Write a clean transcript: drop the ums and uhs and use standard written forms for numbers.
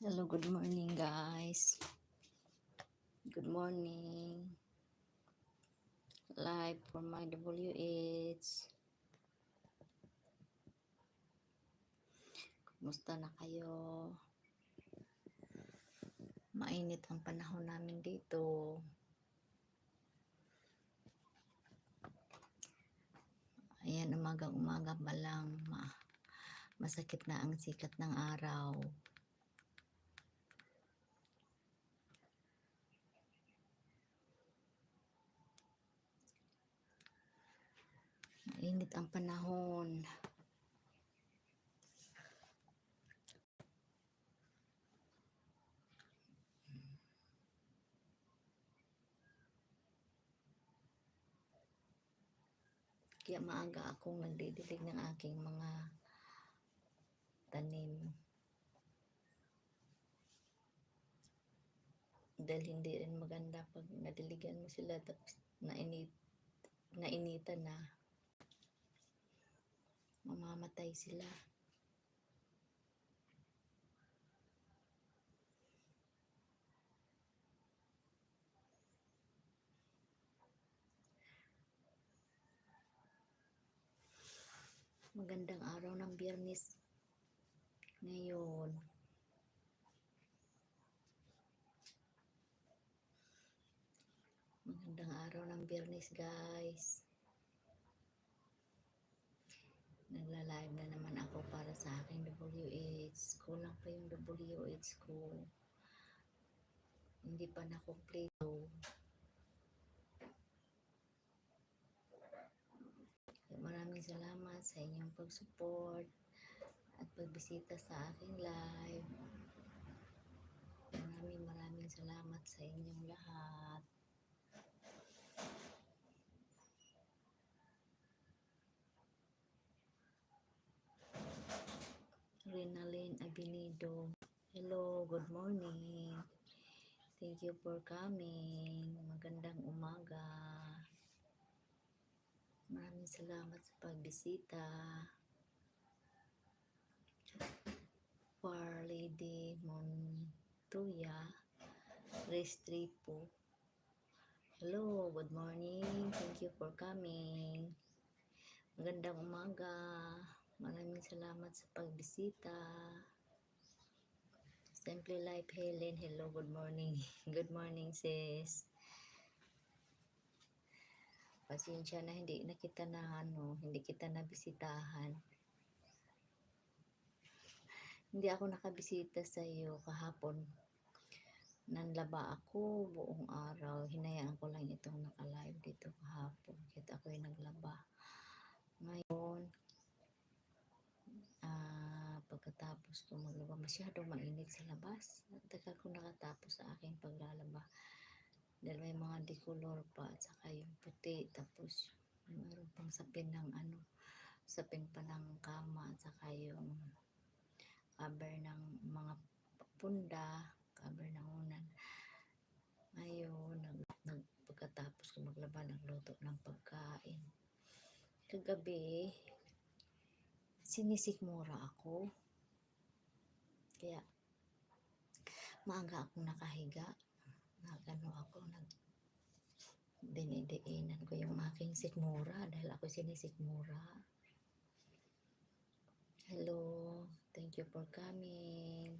Hello, good morning guys. Good morning. Live for my WH. Kumusta na kayo? Mainit ang panahon namin dito. Ayan, umagang-umaga pa lang. Masakit na ang sikat ng araw. Mainit ang panahon. Kaya maaga akong nagdidilig ng aking mga tanim. Dahil hindi rin maganda pag nadiligan mo sila tapos nainitan na. Mamamatay sila. Magandang araw ng Biyernes ngayon. Magandang araw ng Biyernes guys. Nagla-live na naman ako para sa aking WH. Kulang pa yung WH ko. Hindi pa na-complete. Maraming salamat sa inyong pag-support at pagbisita sa aking live. Maraming salamat sa inyong lahat. Renalyn Abinido. Hello, good morning. Thank you for coming. Magandang umaga. Maraming salamat sa pagbisita. For Lady Montoya Restrepo. Hello, good morning. Thank you for coming. Magandang umaga. Maraming salamat sa pagbisita. Simply Life Helen. Hello, good morning. Good morning, sis. Pasensya na hindi kita nabisitahan. Hindi ako nakabisita sa iyo kahapon. Nanlaba ako buong araw. Hinayaan ko lang itong naka-live dito kahapon. Kaya ako'y naglaba. Ngayon, pagkatapos ko maglaba, masyadong mainit sa labas. Tagal ko nakatapos sa aking paglalaba. Dahil may mga decolor pa at saka yung puti. Tapos, mayroon pang sapin sapin pa ng kama at saka yung cover ng mga punda, cover ng unan. Ngayon, pagkatapos ko maglaba, nagluto ng pagkain. Kagabi, sinisikmura ako. Kaya, maaga akong nakahiga. Dinidiinan ko yung aking sikmura dahil ako sinisikmura. Hello, thank you for coming.